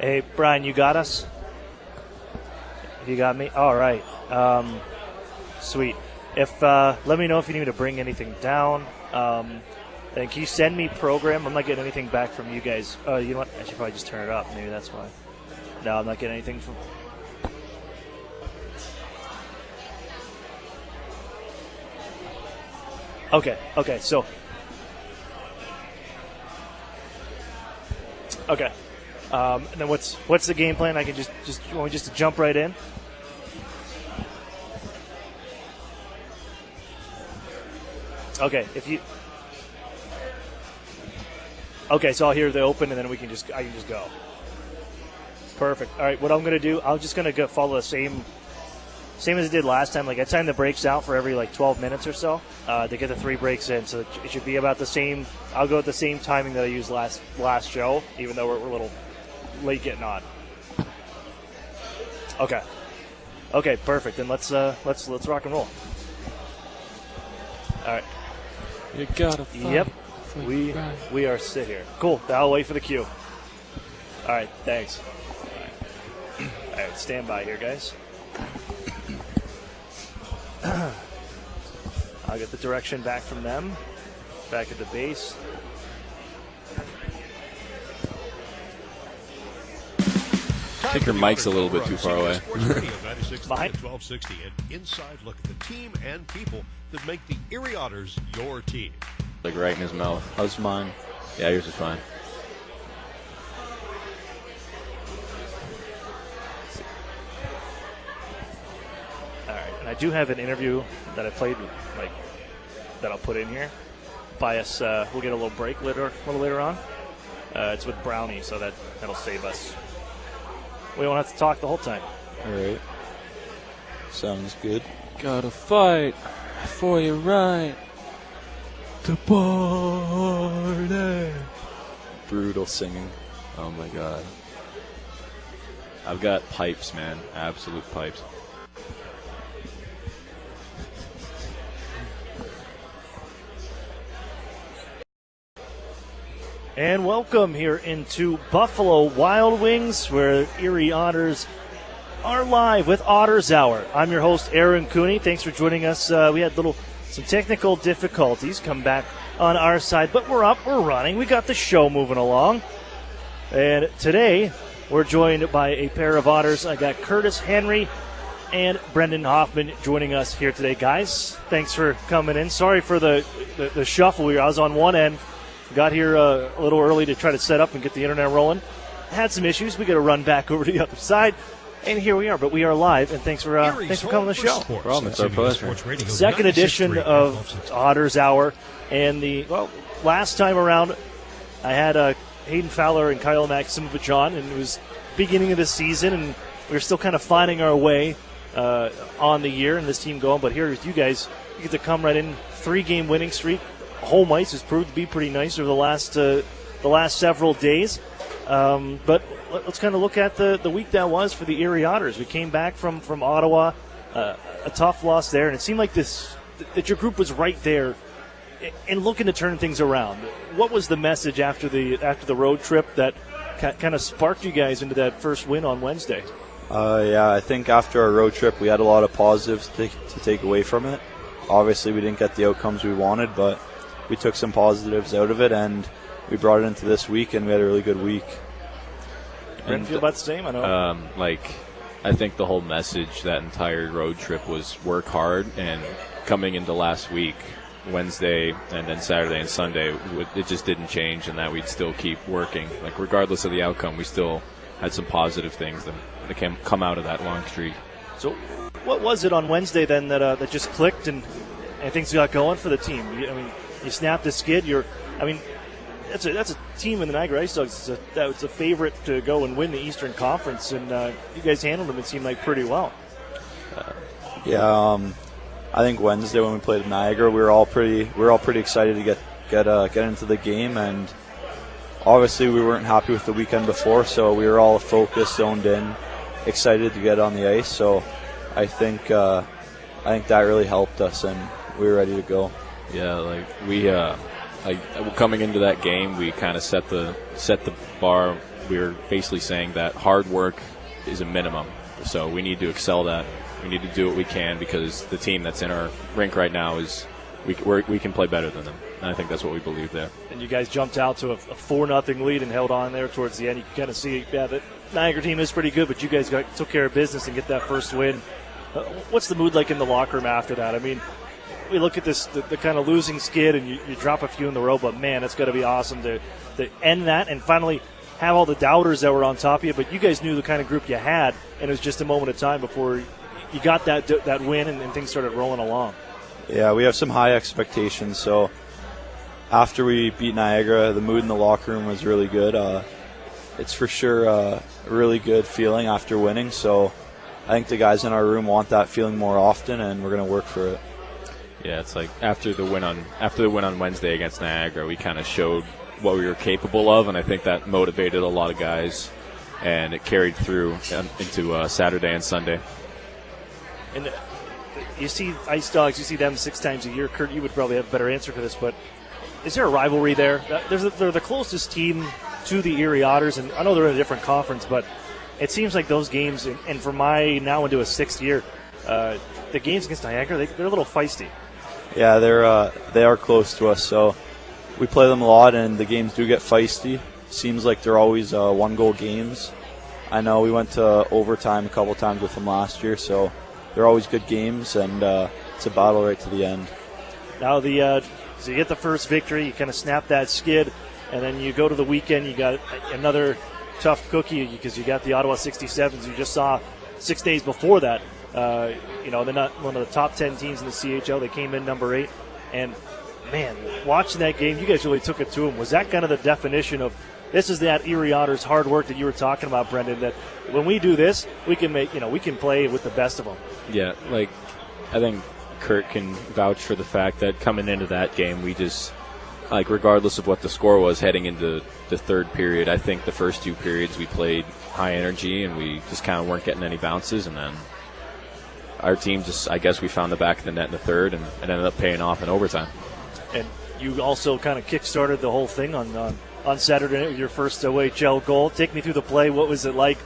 Hey, Brian, you got us? You got me? All right. Sweet. Let me know if you need me to bring anything down. And can you send me program? I'm not getting anything back from you guys. You know what? I should probably just turn it up. Maybe that's why. No, I'm not getting anything from... Okay, so... Okay. And then what's the game plan? I can just you want me just to jump right in? Okay, Okay, so I'll hear the open, and then I can just go. Perfect. All right, what I'm going to do, I'm just going to follow the same as I did last time. Like, I time the breaks out for every, 12 minutes or so to get the 3 breaks in. So it should be about the same. I'll go at the same timing that I used last show, even though we're a little late getting on. Okay, perfect. Then let's rock and roll. All right. You gotta fight. Yep. We are sit here. Cool. I'll wait for the cue. All right. Thanks. All right. Stand by here, guys. I'll get the direction back from them. Back at the base. I think your mic's a little bit too far away. Behind. 1260, an inside look at the team and people that make the Erie Otters your team. Like right in his mouth. How's mine? Yeah, yours is fine. All right, and I do have an interview that I played, that I'll put in here. Bias, we'll get a little break a little later on. It's with Brownie, so that'll save us. We won't have to talk the whole time. All right. Sounds good. Gotta fight for your right to party. Brutal singing. Oh, my God. I've got pipes, man. Absolute pipes. And welcome here into Buffalo Wild Wings, where Erie Otters are live with Otters Hour. I'm your host, Aaron Cooney. Thanks for joining us. We had some technical difficulties come back on our side, but we're up, we're running. We got the show moving along. And today, we're joined by a pair of Otters. I got Curtis Henry and Brendan Hoffman joining us here today. Guys, thanks for coming in. Sorry for the shuffle. I was on one end. Got here a little early to try to set up and get the internet rolling. Had some issues. We got to run back over to the other side. And here we are, but we are live, and thanks for coming on the show. It's our pleasure. Second edition of Otters Hour, and last time around, I had Hayden Fowler and Kyle Maximovich on, and it was beginning of the season, and we were still kind of finding our way on the year and this team going. But here with you guys, you get to come right in, 3-game winning streak. Home ice has proved to be pretty nice over the last several days. But let's kind of look at the week that was for the Erie Otters. We came back from Ottawa, a tough loss there, and it seemed like that your group was right there and looking to turn things around. What was the message after the road trip that kind of sparked you guys into that first win on Wednesday? I think after our road trip, we had a lot of positives to take away from it. Obviously, we didn't get the outcomes we wanted, but we took some positives out of it, and we brought it into this week, and we had a really good week. Didn't feel about the same, I know. I think the whole message that entire road trip was work hard, and coming into last week, Wednesday and then Saturday and Sunday, it just didn't change, and that we'd still keep working. Regardless of the outcome, we still had some positive things that come out of that long streak. So what was it on Wednesday then that just clicked and things got going for the team? You snapped the skid. That's a team in the Niagara Ice Dogs. It's a favorite to go and win the Eastern Conference, and you guys handled them, it seemed like, pretty well. I think Wednesday when we played Niagara, we were all pretty excited to get into the game, and obviously we weren't happy with the weekend before, so we were all focused, zoned in, excited to get on the ice. So I think that really helped us, and we were ready to go. Yeah, coming into that game, we kind of set the bar we were basically saying that hard work is a minimum. So we need to excel that. We need to do what we can because the team that's in our rink right now we can play better than them. And I think that's what we believe there. And you guys jumped out to a 4-0 lead and held on there towards the end. You can kind of see, the Niagara team is pretty good, but you guys took care of business and get that first win. What's the mood like in the locker room after that? I mean, we look at this, the kind of losing skid, and you drop a few in the row, but, man, it's got to be awesome to end that and finally have all the doubters that were on top of you. But you guys knew the kind of group you had, and it was just a moment of time before you got that win and things started rolling along. Yeah, we have some high expectations, so after we beat Niagara, the mood in the locker room was really good. It's for sure a really good feeling after winning, so I think the guys in our room want that feeling more often, and we're going to work for it. Yeah, it's like after the win on Wednesday against Niagara, we kind of showed what we were capable of, and I think that motivated a lot of guys, and it carried through into Saturday and Sunday. And you see Ice Dogs, you see them 6 times a year. Kurt, you would probably have a better answer for this, but is there a rivalry there? They're the closest team to the Erie Otters, and I know they're in a different conference, but it seems like those games, and for my now into a 6th year, the games against Niagara, they're a little feisty. Yeah, they are close to us, so we play them a lot, and the games do get feisty. Seems like they're always 1-goal games. I know we went to overtime a couple times with them last year, so they're always good games, and it's a battle right to the end. Now so you get the first victory, you kind of snap that skid, and then you go to the weekend, you got another tough cookie because you got the Ottawa 67s. You just saw 6 days before that. They're not one of the top 10 teams in the CHL. They came in number 8. And, man, watching that game, you guys really took it to them. Was that kind of the definition of this is that Erie Otters hard work that you were talking about, Brendan, that when we do this, we can we can play with the best of them? Yeah, I think Kurt can vouch for the fact that coming into that game, we just, regardless of what the score was heading into the third period, I think the first 2 periods we played high energy and we just kind of weren't getting any bounces, and then our team I guess we found the back of the net in the third, and it ended up paying off in overtime. And you also kind of kick-started the whole thing on Saturday night with your first OHL goal. Take me through the play. What was it like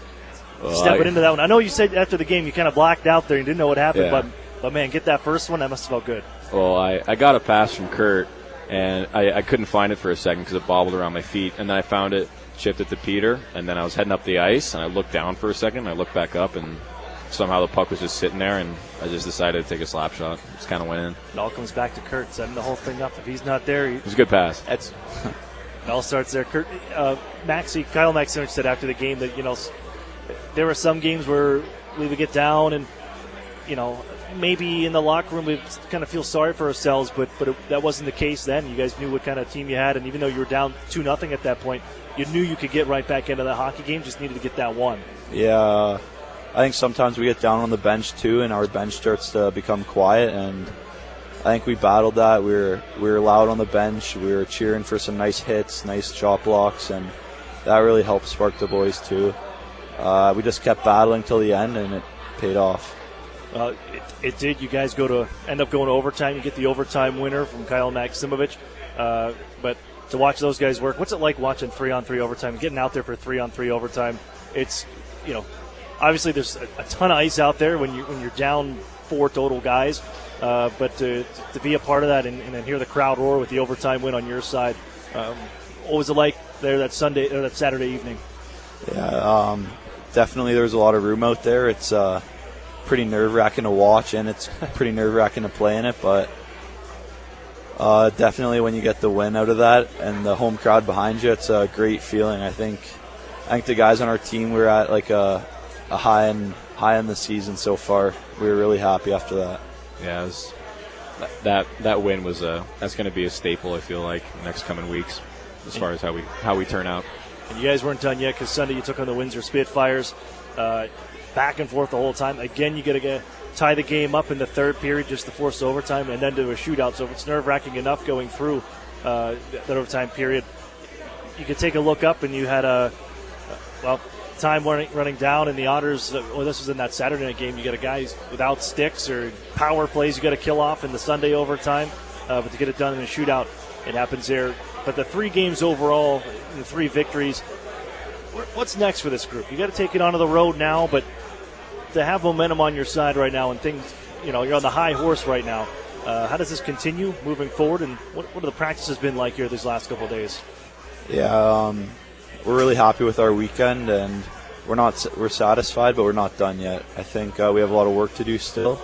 stepping into that one? I know you said after the game you kind of blacked out there and didn't know what happened, yeah. but man, get that first one, that must have felt good. Well, I got a pass from Kurt, and I couldn't find it for a second because it bobbled around my feet, and then I found it, chipped it to Peter, and then I was heading up the ice, and I looked down for a second, and I looked back up, and somehow the puck was just sitting there, and I just decided to take a slap shot. Just kind of went in. It all comes back to Kurt setting the whole thing up. If he's not there, it was a good pass. It all starts there. Kurt, Kyle Maximich said after the game that there were some games where we would get down, and maybe in the locker room we kind of feel sorry for ourselves, but that wasn't the case then. You guys knew what kind of team you had, and even though you were down 2-0 at that point, you knew you could get right back into the hockey game. Just needed to get that one. Yeah. I think sometimes we get down on the bench too, and our bench starts to become quiet. And I think we battled that. We were loud on the bench. We were cheering for some nice hits, nice shot blocks, and that really helped spark the boys too. We just kept battling till the end, and it paid off. It did. You guys end up going to overtime. You get the overtime winner from Kyle Maximich. But to watch those guys work, what's it like watching 3-on-3 overtime? Getting out there for 3-on-3 overtime. It's obviously, there's a ton of ice out there when you're down 4 total guys, but to be a part of that and then hear the crowd roar with the overtime win on your side, what was it like there that Saturday evening? Yeah, definitely there was a lot of room out there. It's pretty nerve-wracking to watch, and it's pretty nerve-wracking to play in it, but definitely when you get the win out of that and the home crowd behind you, it's a great feeling. I think the guys on our team, we're at a high in the season so far. We were really happy after that. Yeah, that win was that's going to be a staple, I feel like, next coming weeks as far as how we turn out. And you guys weren't done yet because Sunday you took on the Windsor Spitfires, back and forth the whole time. Again, you got to tie the game up in the third period just to force overtime and then do a shootout. So if it's nerve-wracking enough going through that overtime period, you could take a look up and you had time running down, and the Otters, this was in that Saturday night game, you got a guys without sticks or power plays you got to kill off in the Sunday overtime, but to get it done in a shootout, it happens there. But the 3 games overall, the 3 victories, what's next for this group? You got to take it onto the road now, but to have momentum on your side right now and things, you're on the high horse right now. How does this continue moving forward, and what have the practices been like here these last couple of days? Yeah, we're really happy with our weekend, and we're satisfied, but we're not done yet. I think we have a lot of work to do still,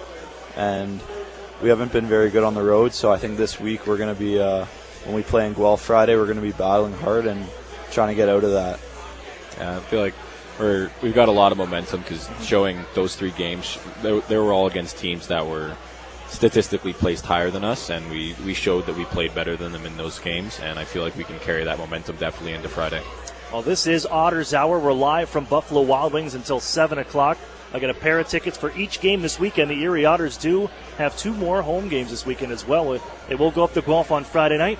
and we haven't been very good on the road. So I think this week we're going to be, when we play in Guelph Friday, we're going to be battling hard and trying to get out of that. Yeah, I feel like we've got a lot of momentum because showing those 3 games, they were all against teams that were statistically placed higher than us, and we showed that we played better than them in those games, and I feel like we can carry that momentum definitely into Friday. Well, this is Otters Hour. We're live from Buffalo Wild Wings until 7 o'clock. I got a pair of tickets for each game this weekend. The Erie Otters do have 2 more home games this weekend as well. They will go up to Guelph on Friday night,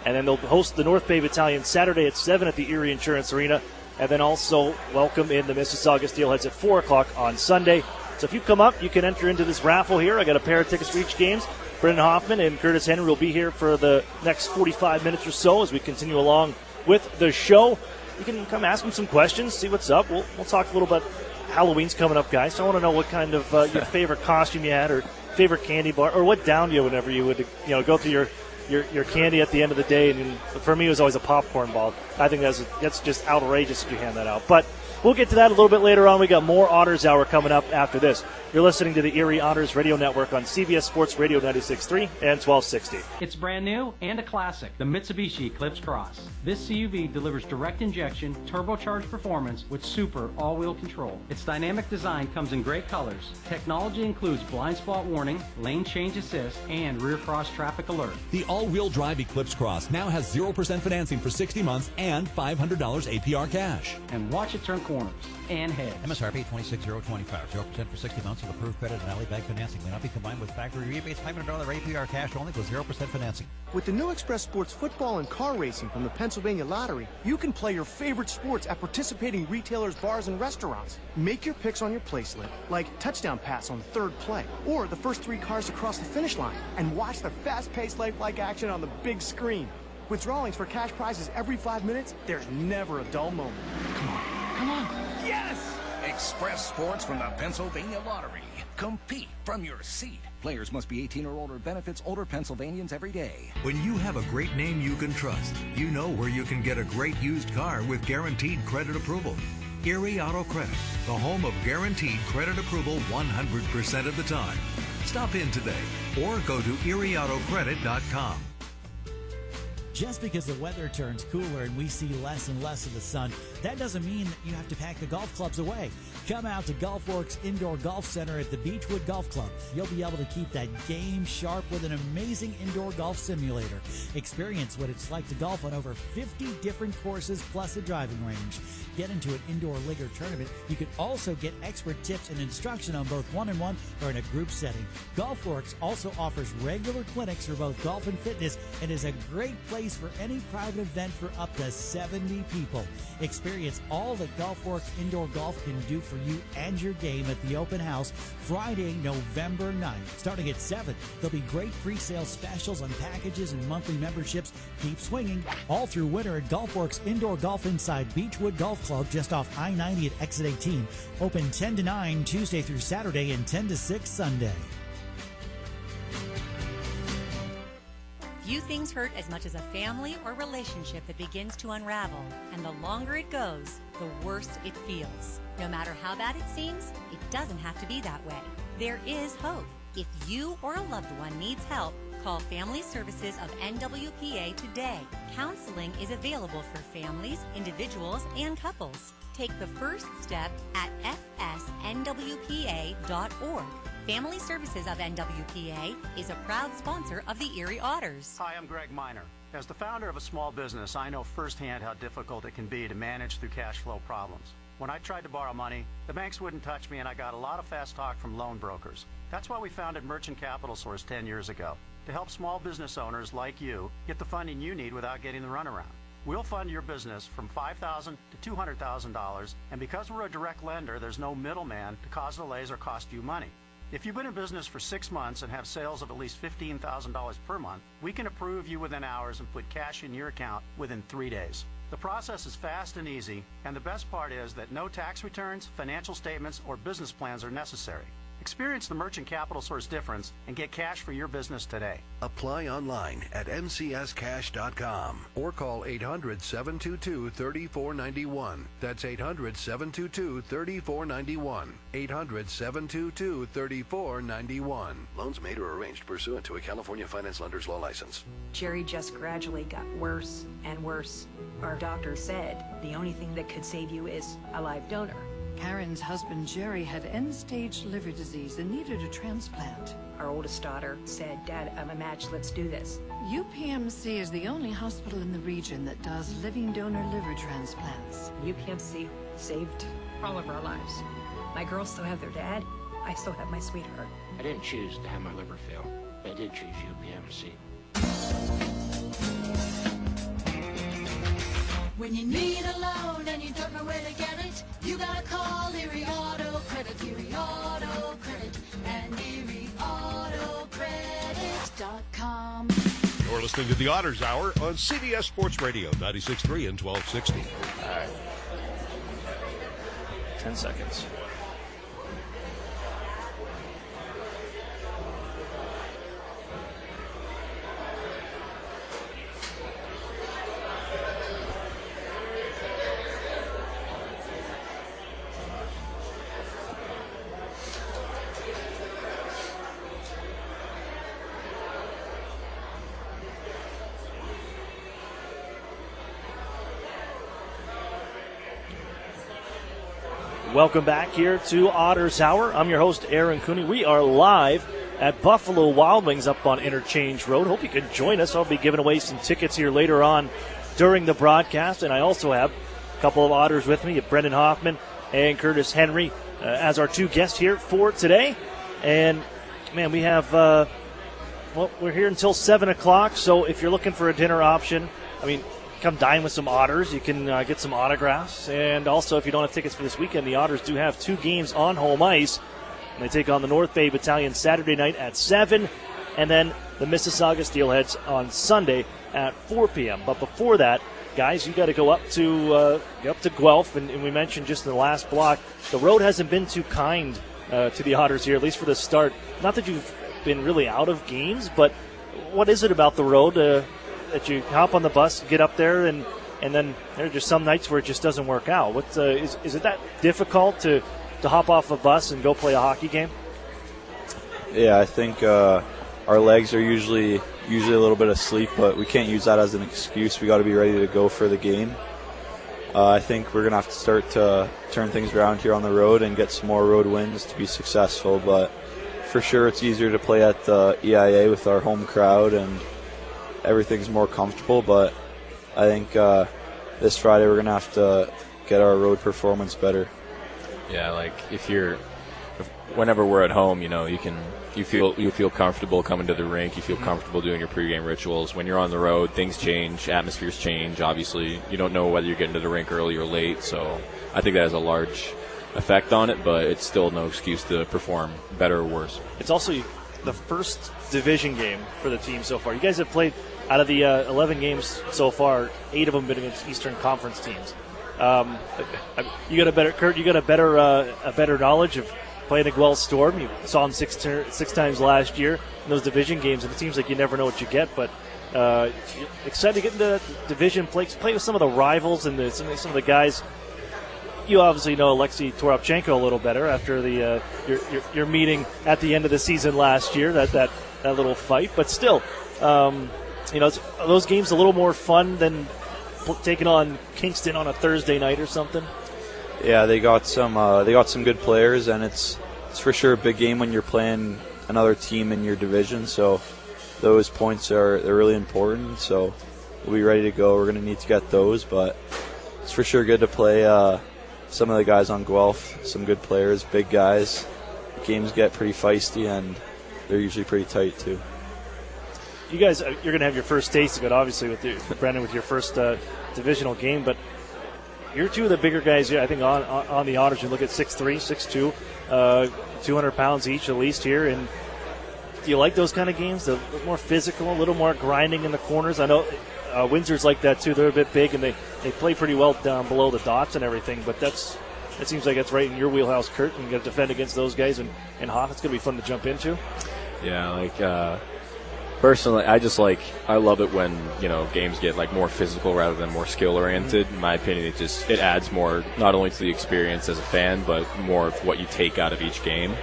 and then they'll host the North Bay Battalion Saturday at 7 at the Erie Insurance Arena, and then also welcome in the Mississauga Steelheads at 4 o'clock on Sunday. So if you come up, you can enter into this raffle here. I got a pair of tickets for each game. Brendan Hoffman and Curtis Henry will be here for the next 45 minutes or so as we continue along with the show. You can come ask them some questions, see what's up. We'll talk a little bit. Halloween's coming up, guys. So I want to know what kind of your favorite costume you had, or favorite candy bar, or what downed you whenever you would go through your candy at the end of the day. And for me, it was always a popcorn ball. I think that's just outrageous if you hand that out. But we'll get to that a little bit later on. We got more Otters Hour coming up after this. You're listening to the Erie Otters Radio Network on CBS Sports Radio 96.3 and 1260. It's brand new and a classic, the Mitsubishi Eclipse Cross. This CUV delivers direct injection, turbocharged performance with super all-wheel control. Its dynamic design comes in great colors. Technology includes blind spot warning, lane change assist, and rear cross traffic alert. The all-wheel drive Eclipse Cross now has 0% financing for 60 months and $500 APR cash. And watch it turn corners and heads. MSRP $26,025, 0% for 60 months of approved credit and alley bank financing. May not be combined with factory rebates. $500 APR cash only with 0% financing. With the new Express Sports football and car racing from the Pennsylvania Lottery, you can play your favorite sports at participating retailers, bars, and restaurants. Make your picks on your placelet, like touchdown pass on the third play, or the first 3 cars to cross the finish line, and watch the fast-paced lifelike action on the big screen. With drawings for cash prizes every 5 minutes, there's never a dull moment. Come on, come on. Yes! Express Sports from the Pennsylvania Lottery. Compete from your seat. Players must be 18 or older. Benefits older Pennsylvanians every day. When you have a great name you can trust, you know where you can get a great used car with guaranteed credit approval. Erie Auto Credit, the home of guaranteed credit approval 100% of the time. Stop in today or go to erieautocredit.com. Just because the weather turns cooler and we see less and less of the sun, that doesn't mean that you have to pack the golf clubs away. Come out to GolfWorks Indoor Golf Center at the Beechwood Golf Club. You'll be able to keep that game sharp with an amazing indoor golf simulator. Experience what it's like to golf on over 50 different courses plus a driving range. Get into an indoor league or tournament. You can also get expert tips and instruction on both one-on-one or in a group setting. GolfWorks also offers regular clinics for both golf and fitness and is a great place for any private event for up to 70 people. Experience all that GolfWorks Indoor Golf can do for you and your game at the open house Friday, November 9th. Starting at 7, there'll be great pre-sale specials on packages and monthly memberships. Keep swinging all through winter at GolfWorks Indoor Golf inside Beechwood Golf Club just off I-90 at exit 18. Open 10 to 9 Tuesday through Saturday and 10 to 6 Sunday. Few things hurt as much as a family or relationship that begins to unravel, and the longer it goes, the worse it feels. No matter how bad it seems, it doesn't have to be that way. There is hope. If you or a loved one needs help, call Family Services of NWPA today. Counseling is available for families, individuals, and couples. Take the first step at fsnwpa.org. Family Services of NWPA is a proud sponsor of the Erie Otters. Hi, I'm Greg Miner. As the founder of a small business, I know firsthand how difficult it can be to manage through cash flow problems. When I tried to borrow money, the banks wouldn't touch me, and I got a lot of fast talk from loan brokers. That's why we founded Merchant Capital Source 10 years ago, to help small business owners like you get the funding you need without getting the runaround. We'll fund your business from $5,000 to $200,000, and because we're a direct lender, there's no middleman to cause delays or cost you money. If you've been in business for 6 months and have sales of at least $15,000 per month, we can approve you within hours and put cash in your account within 3 days. The process is fast and easy, and the best part is that no tax returns, financial statements, or business plans are necessary. Experience the Merchant Capital Source difference and get cash for your business today. Apply online at mcscash.com or call 800-722-3491. That's 800-722-3491. 800-722-3491. Loans made or arranged pursuant to a California Finance Lender's Law License. Jerry just gradually got worse and worse. Our doctor said the only thing that could save you is a live donor. Karen's husband Jerry had end-stage liver disease and needed a transplant. Our oldest daughter said, "Dad, I'm a match, let's do this." UPMC is the only hospital in the region that does living donor liver transplants. UPMC saved all of our lives. My girls still have their dad. I still have my sweetheart. I didn't choose to have my liver fail. I did choose UPMC. When you need a loan and you don't know where to get it, you gotta call Erie Auto Credit. Erie Auto Credit and ErieAutoCredit.com. You're listening to the Otters Hour on CBS Sports Radio, 96.3 and 1260. All right. 10 seconds. Welcome back here to Otters Hour. I'm your host, Aaron Cooney. We are live at Buffalo Wild Wings up on Interchange Road. Hope you can join us. I'll be giving away some tickets here later on during the broadcast. And I also have a couple of Otters with me, Brendan Hoffman and Curtis Henry, as our two guests here for today. And, man, we have, we're here until 7 o'clock. So if you're looking for a dinner option, come dine with some Otters. You can get some autographs. And also, if you don't have tickets for this weekend, the Otters do have 2 games on home ice. And they take on the North Bay Battalion Saturday night at 7, and then the Mississauga Steelheads on Sunday at 4 p.m. But before that, guys, you got to go up to Guelph. And we mentioned just in the last block, the road hasn't been too kind to the Otters here, at least for the start. Not that you've been really out of games, but what is it about the road that you hop on the bus, get up there, and then there are just some nights where it just doesn't work out? What is it that difficult to hop off a bus and go play a hockey game? Yeah, I think our legs are usually a little bit asleep, but we can't use that as an excuse. We got to be ready to go for the game. I think we're going to have to start to turn things around here on the road and get some more road wins to be successful, but for sure it's easier to play at the EIA with our home crowd, and everything's more comfortable. But I think this Friday we're going to have to get our road performance better. Yeah, like whenever we're at home, you feel comfortable coming to the rink. You feel comfortable doing your pregame rituals. When you're on the road, things change, atmospheres change. Obviously, you don't know whether you're getting to the rink early or late. So I think that has a large effect on it, but it's still no excuse to perform better or worse. It's also the first division game for the team so far. You guys have played, out of the 11 games so far, 8 of them been against Eastern Conference teams. You got a better knowledge of playing a Guelph Storm. You saw them six times last year in those division games, and it seems like you never know what you get. But excited to get into division play with some of the rivals and some of the guys. You obviously know Alexei Toropchenko a little better after your meeting at the end of the season last year. That little fight, but still, those games a little more fun than taking on Kingston on a Thursday night or something. Yeah, they got some good players, and it's for sure a big game when you're playing another team in your division. So those points they're really important. So we'll be ready to go. We're going to need to get those, but it's for sure good to play some of the guys on Guelph. Some good players, big guys. Games get pretty feisty, and they're usually pretty tight too. You guys, you're going to have your first taste of it, obviously, with Brendan, with your first divisional game. But you're two of the bigger guys here, I think, on the Otters. You look at 6'3", 6'2", 200 pounds each at least here. And do you like those kind of games? A little more physical, a little more grinding in the corners. I know Windsor's like that too. They're a bit big and they play pretty well down below the dots and everything. But it seems like it's right in your wheelhouse, Kurt. And you got to defend against those guys and Hoff. It's going to be fun to jump into. Yeah, personally, I love it when, games get more physical rather than more skill oriented. In my opinion, it adds more not only to the experience as a fan, but more of what you take out of each game,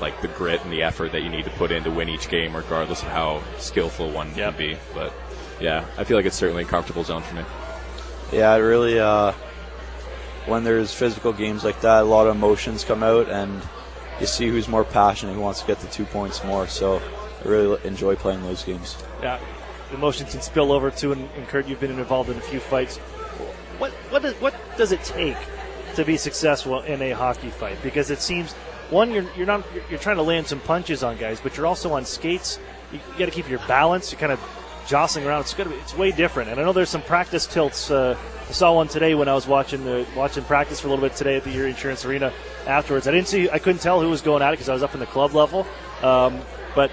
like the grit and the effort that you need to put in to win each game, regardless of how skillful one can be. But yeah, I feel like it's certainly a comfortable zone for me. Yeah, it really. When there's physical games like that, a lot of emotions come out, and you see who's more passionate, who wants to get the 2 points more. So I really enjoy playing those games. Yeah, emotions can spill over too. And Kurt, you've been involved in a few fights. What does it take to be successful in a hockey fight? Because it seems, one, you're trying to land some punches on guys, but you're also on skates. You got to keep your balance. You're kind of jostling around. It's way different. And I know there's some practice tilts. I saw one today when I was watching practice for a little bit today at the Erie Insurance Arena. Afterwards, I couldn't tell who was going at it because I was up in the club level. But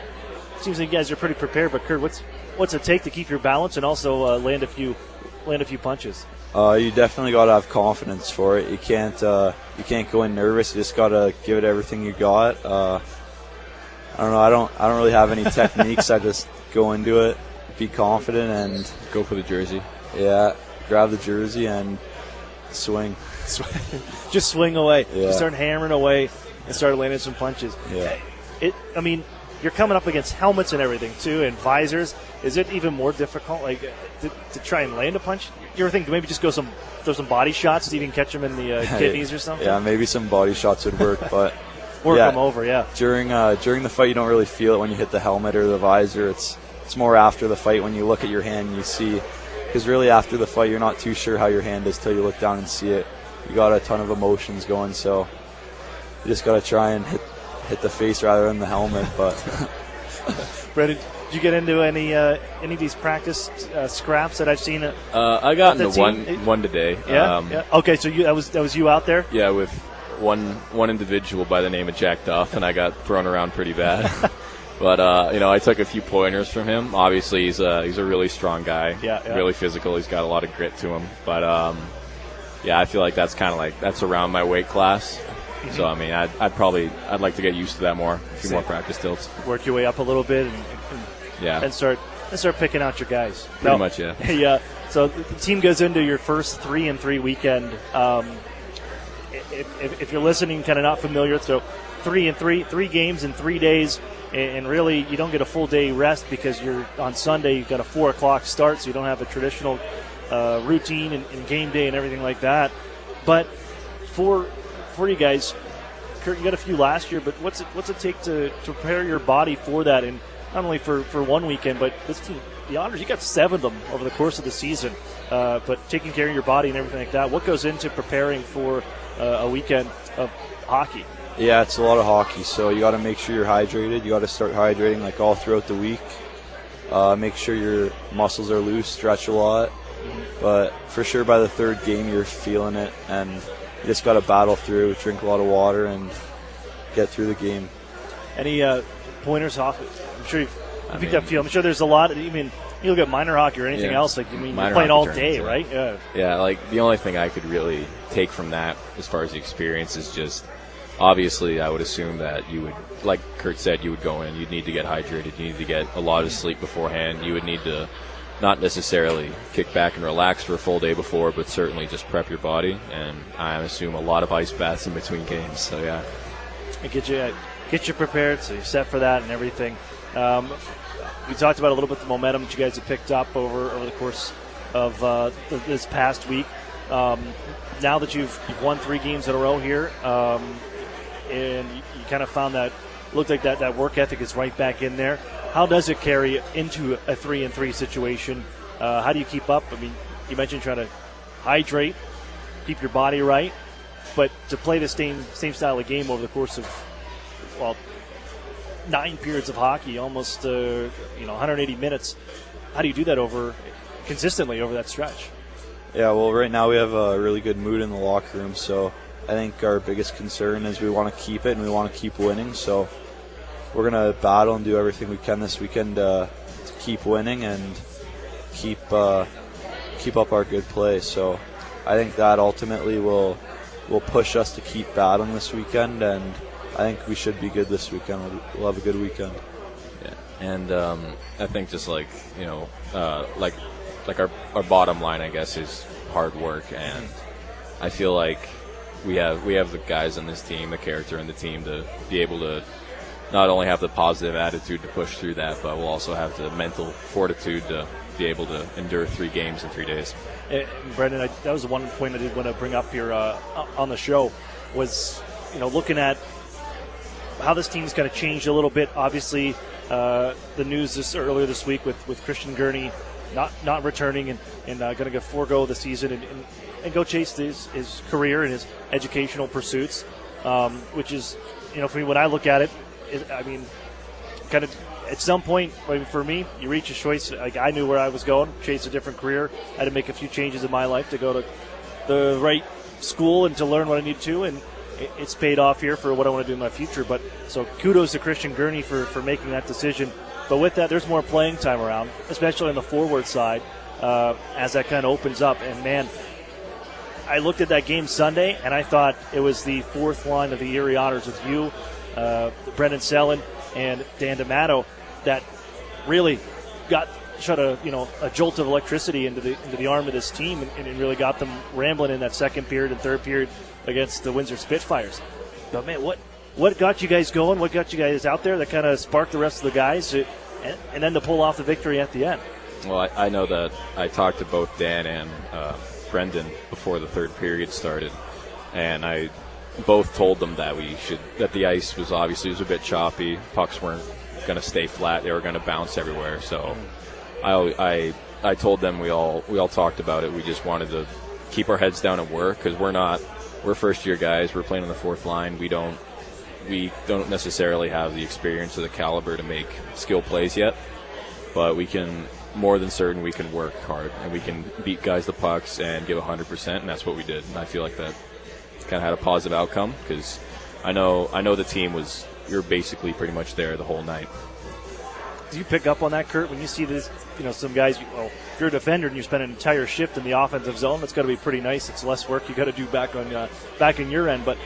it seems like you guys are pretty prepared. But Kurt, what's it take to keep your balance and also land a few punches? You definitely got to have confidence for it. You can't go in nervous. You just got to give it everything you got. I don't know. I don't really have any techniques. I just go into it, be confident, and go for the jersey. Yeah, grab the jersey and swing. Just swing away. Yeah. Just start hammering away and start landing some punches. Yeah. You're coming up against helmets and everything too, and visors. Is it even more difficult, to try and land a punch? You ever think maybe just throw some body shots to even catch them in the kidneys or something? Yeah, maybe some body shots would work, but work them over. Yeah. During the fight, you don't really feel it when you hit the helmet or the visor. It's more after the fight when you look at your hand and you see. Because really after the fight, you're not too sure how your hand is till you look down and see it. You got a ton of emotions going, so you just got to try and hit the face rather than the helmet. But Brendan, did you get into any of these practice scraps that I've seen? I got into one today. Yeah. Okay, so that was you out there? Yeah, with one individual by the name of Jack Duff, and I got thrown around pretty bad. But I took a few pointers from him. Obviously, he's a really strong guy. Yeah. Really physical. He's got a lot of grit to him. But I feel like that's kind of that's around my weight class. Mm-hmm. So I'd like to get used to that more. A few more practice tilts. Work your way up a little bit, and start picking out your guys. Pretty much, yeah. Yeah. So the team goes into your first 3-3 weekend. If you're listening, kind of not familiar, so 3-3, 3 games in 3 days. And really, you don't get a full day rest because you're on Sunday. You've got a 4 o'clock start, so you don't have a traditional routine and game day and everything like that. But for you guys, Kurt, you got a few last year. But what's it take to prepare your body for that? And not only for one weekend, but this team, the Otters, you got 7 of them over the course of the season. But taking care of your body and everything like that, what goes into preparing for a weekend of hockey? Yeah, it's a lot of hockey, so you got to make sure you're hydrated. You got to start hydrating all throughout the week. Make sure your muscles are loose, stretch a lot. But for sure by the 3rd game you're feeling it, and you just got to battle through, drink a lot of water, and get through the game. Any pointers off? I'm sure you've picked up feel. I'm sure there's a lot. You look at minor hockey or anything else. You're playing all day, right? Yeah. Yeah. The only thing I could really take from that, as far as the experience, is just. Obviously, I would assume that you would, like Kurt said, you would go in, you'd need to get hydrated, you need to get a lot of sleep beforehand, you would need to not necessarily kick back and relax for a full day before, but certainly just prep your body, and I assume a lot of ice baths in between games, so yeah. And get you prepared, so you're set for that and everything. We talked about a little bit the momentum that you guys have picked up over the course of this past week. Now that you've won 3 games in a row here, and you kind of found that looked like that work ethic is right back in there. How does it carry into a 3-3 situation? How do you keep up? You mentioned trying to hydrate, keep your body right, but to play the same style of game over the course of 9 periods of hockey, almost 180 minutes. How do you do that consistently over that stretch? Yeah, well, right now we have a really good mood in the locker room, so I think our biggest concern is we want to keep it and we want to keep winning. So we're going to battle and do everything we can this weekend to keep winning and keep up our good play. So I think that ultimately will push us to keep battling this weekend, and I think we should be good this weekend. We'll have a good weekend. Yeah, and I think just like like our bottom line, I guess, is hard work, and I feel like we have the guys on this team, the character in the team, to be able to not only have the positive attitude to push through that, but we'll also have the mental fortitude to be able to endure 3 games in 3 days. Brendan, that was the one point I did want to bring up here on the show was, looking at how this team's kind of changed a little bit. Obviously, the news earlier this week with Christian Gurney not returning and going to forego the season and go chase his career and his educational pursuits, which is, for me, when I look at it, kind of at some point, for me, you reach a choice. Like, I knew where I was going, chase a different career. I had to make a few changes in my life to go to the right school and to learn what I need to, and it's paid off here for what I want to do in my future. But so kudos to Christian Gurney for making that decision. But with that, there's more playing time around, especially on the forward side, as that kind of opens up. And, man, I looked at that game Sunday, and I thought it was the fourth line of the Erie Otters with you, Brendan Selin, and Dan D'Amato that really shot a jolt of electricity into the arm of this team and really got them rambling in that second period and third period against the Windsor Spitfires. But, man, what got you guys going? What got you guys out there that kind of sparked the rest of the guys and then to pull off the victory at the end? Well, I know that I talked to both Dan and Brendan before the third period started, and I both told them that that the ice was a bit choppy. Pucks weren't going to stay flat; they were going to bounce everywhere. So, I told them we all talked about it. We just wanted to keep our heads down and work because we're first year guys. We're playing on the fourth line. We don't necessarily have the experience or the caliber to make skill plays yet, but we can. More than certain, we can work hard and we can beat guys the pucks and give 100%, and that's what we did. And I feel like that kind of had a positive outcome because I know the team you're basically pretty much there the whole night. Do you pick up on that, Kurt, when you see this? Some guys. If you're a defender and you spend an entire shift in the offensive zone, that's got to be pretty nice. It's less work you got to do back in your end. But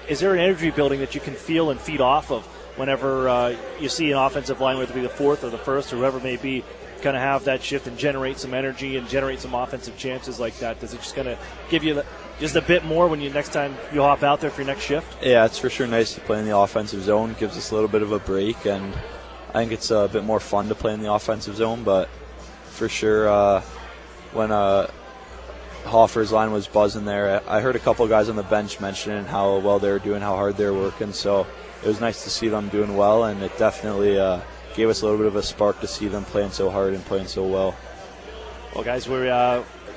is there an energy building that you can feel and feed off of whenever you see an offensive line, whether it be the fourth or the first or whoever it may be, kind of have that shift and generate some energy and generate some offensive chances like that? Does it just kind of give you just a bit more when next time you hop out there for your next shift? Yeah, it's for sure nice to play in the offensive zone. It gives us a little bit of a break, and I think it's a bit more fun to play in the offensive zone. But for sure, when Hoffer's line was buzzing there, I heard a couple of guys on the bench mentioning how well they were doing, how hard they were working. So it was nice to see them doing well, and it definitely gave us a little bit of a spark to see them playing so hard and playing so well. Well, guys, we're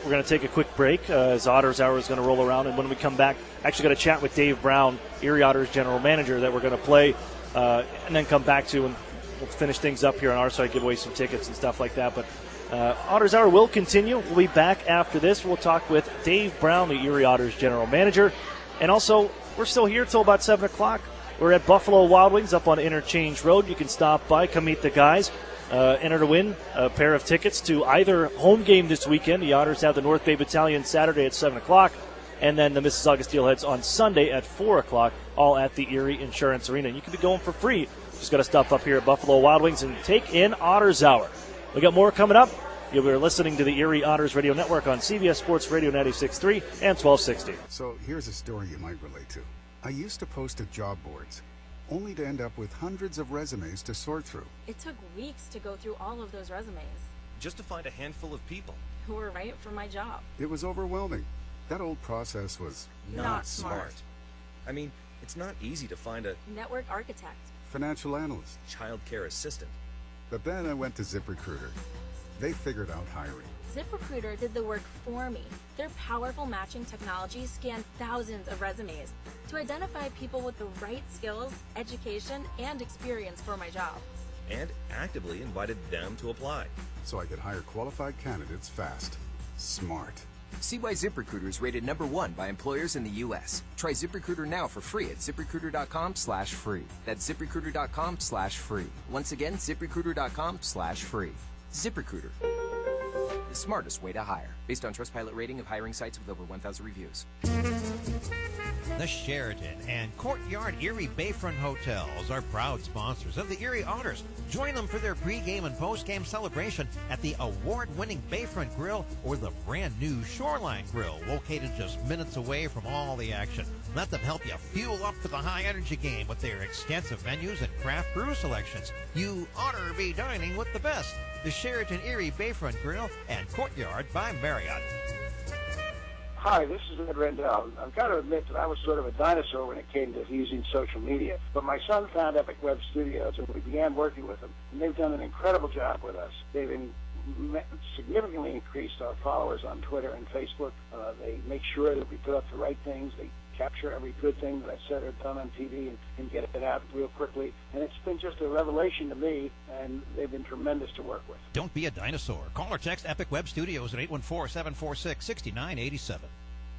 going to take a quick break as Otters Hour is going to roll around, and when we come back, actually going to chat with Dave Brown, Erie Otters general manager, that we're going to play and then come back to, and we'll finish things up here on our side, give away some tickets and stuff like that. But Otters Hour will continue. We'll be back after this. We'll talk with Dave Brown, the Erie Otters general manager, and also we're still here till about 7 o'clock. We're at Buffalo Wild Wings up on Interchange Road. You can stop by, come meet the guys, enter to win a pair of tickets to either home game this weekend. The Otters have the North Bay Battalion Saturday at 7 o'clock, and then the Mississauga Steelheads on Sunday at 4 o'clock, all at the Erie Insurance Arena. And you can be going for free. Just got to stop up here at Buffalo Wild Wings and take in Otters Hour. We got more coming up. You'll be listening to the Erie Otters Radio Network on CBS Sports Radio 96.3 and 1260. So here's a story you might relate to. I used to post at job boards, only to end up with hundreds of resumes to sort through. It took weeks to go through all of those resumes. Just to find a handful of people who were right for my job. It was overwhelming. That old process was not smart. I mean, it's not easy to find a network architect, financial analyst, child care assistant. But then I went to ZipRecruiter. They figured out hiring. ZipRecruiter did the work for me. Their powerful matching technology scanned thousands of resumes to identify people with the right skills, education, and experience for my job. And actively invited them to apply. So I could hire qualified candidates fast. Smart. See why ZipRecruiter is rated #1 by employers in the U.S. Try ZipRecruiter now for free at ZipRecruiter.com/free. That's ZipRecruiter.com/free. Once again, ZipRecruiter.com/free. ZipRecruiter. the smartest way to hire. Based on Trustpilot rating of hiring sites with over 1,000 reviews. The Sheraton and Courtyard Erie Bayfront Hotels are proud sponsors of the Erie Otters. Join them for their pregame and postgame celebration at the award-winning Bayfront Grill or the brand-new Shoreline Grill, located just minutes away from all the action. Let them help you fuel up for the high-energy game with their extensive menus and craft brew selections. You ought to be dining with the best. The Sheraton Erie Bayfront Grill and Courtyard by Marriott. Hi, this is Ed Rendell. I've got to admit that I was sort of a dinosaur when it came to using social media. But my son found Epic Web Studios, and we began working with them. And they've done an incredible job with us. They've significantly increased our followers on Twitter and Facebook. They make sure that we put up the right things. They capture every good thing that I've said or done on TV and get it out real quickly. And it's been just a revelation to me, and they've been tremendous to work with. Don't be a dinosaur. Call or text Epic Web Studios at 814-746-6987.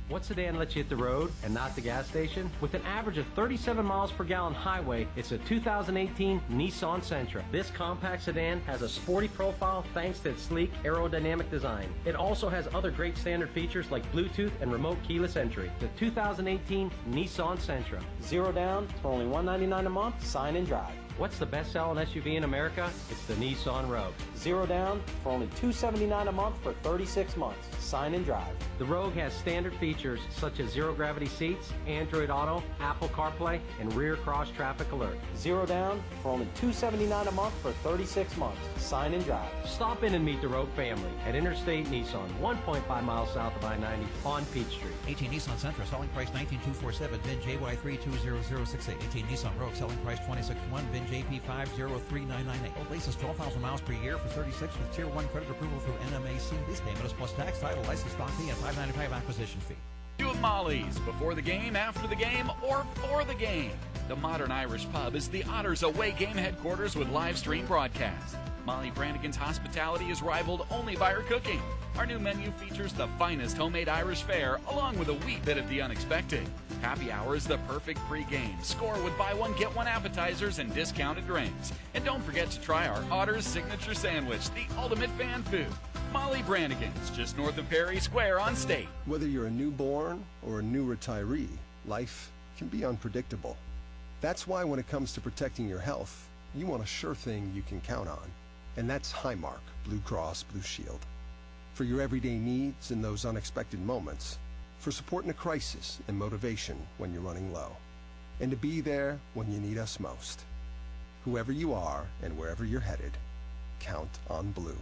What sedan lets you hit the road and not the gas station? With an average of 37 miles per gallon highway, it's a 2018 Nissan Sentra. This compact sedan has a sporty profile thanks to its sleek aerodynamic design. It also has other great standard features like Bluetooth and remote keyless entry. The 2018 Nissan Sentra. Zero down for only $199 a month. Sign and drive. What's the best-selling SUV in America? It's the Nissan Rogue. Zero down for only $279 a month for 36 months. Sign and drive. The Rogue has standard features such as zero-gravity seats, Android Auto, Apple CarPlay, and rear cross-traffic alert. Zero down for only $279 a month for 36 months. Sign and drive. Stop in and meet the Rogue family at Interstate Nissan, 1.5 miles south of I-90 on Peachtree. 18 Nissan Sentra, selling price $19,247, VIN JY320068. 18 Nissan Rogue, selling price $26,100, VIN JP503998. Old lease is 12,000 miles per year for 36 with Tier 1 credit approval through NMAC. Lease payment is plus tax, title, license, stock fee, and $595 acquisition fee. Two of Molly's, before the game, after the game, or for the game. The Modern Irish Pub is the Otters away game headquarters with live stream broadcast. Molly Brannigan's hospitality is rivaled only by her cooking. Our new menu features the finest homemade Irish fare, along with a wee bit of the unexpected. Happy hour is the perfect pregame. Score with buy one, get one appetizers and discounted drinks. And don't forget to try our Otters Signature Sandwich, the ultimate fan food. Molly Brannigan's, just north of Perry Square on State. Whether you're a newborn or a new retiree, life can be unpredictable. That's why when it comes to protecting your health, you want a sure thing you can count on. And that's Highmark Blue Cross Blue Shield. For your everyday needs in those unexpected moments, for support in a crisis and motivation when you're running low, and to be there when you need us most. Whoever you are and wherever you're headed, count on Blue.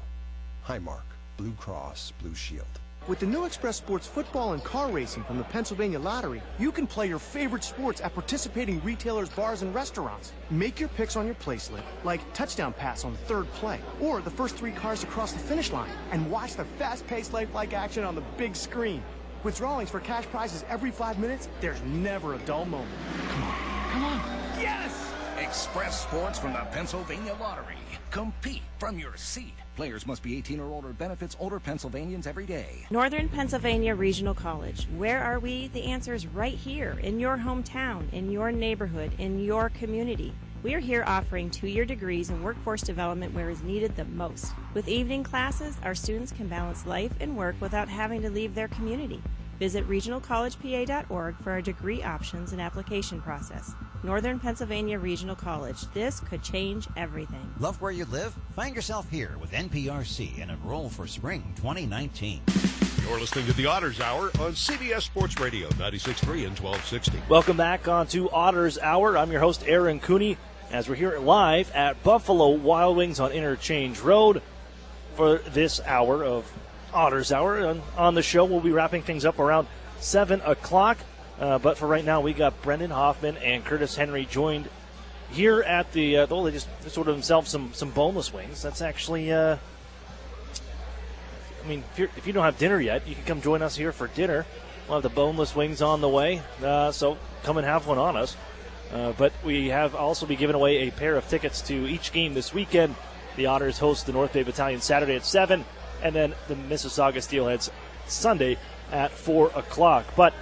Highmark Blue Cross Blue Shield. With the new Express Sports football and car racing from the Pennsylvania Lottery, you can play your favorite sports at participating retailers, bars, and restaurants. Make your picks on your placelet, like touchdown pass on the third play, or the first 3 cars across the finish line, and watch the fast-paced lifelike action on the big screen. With drawings for cash prizes every 5 minutes, there's never a dull moment. Come on, come on. Yes! Express Sports from the Pennsylvania Lottery. Compete from your seat. Players must be 18 or older. Benefits older Pennsylvanians every day. Northern Pennsylvania Regional College. Where are we? The answer is right here, in your hometown, in your neighborhood, in your community. We are here offering 2-year degrees in workforce development where is needed the most. With evening classes, our students can balance life and work without having to leave their community. Visit regionalcollegepa.org for our degree options and application process. Northern Pennsylvania Regional College. This could change everything. Love where you live? Find yourself here with NPRC and enroll for spring 2019. You're listening to the Otters Hour on CBS Sports Radio 96.3 and 1260. Welcome back on to Otters Hour. I'm your host, Aaron Cooney, as we're here live at Buffalo Wild Wings on Interchange Road for this hour of Otters Hour. On the show, we'll be wrapping things up around 7 o'clock. But for right now, we got Brendan Hoffman and Curtis Henry joined here at the, they just ordered themselves some boneless wings. That's actually, I mean, if you don't have dinner yet, you can come join us here for dinner. We'll have the boneless wings on the way, so come and have one on us. But we have also be giving away a pair of tickets to each game this weekend. The Otters host the North Bay Battalion Saturday at 7, and then the Mississauga Steelheads Sunday at 4 o'clock. But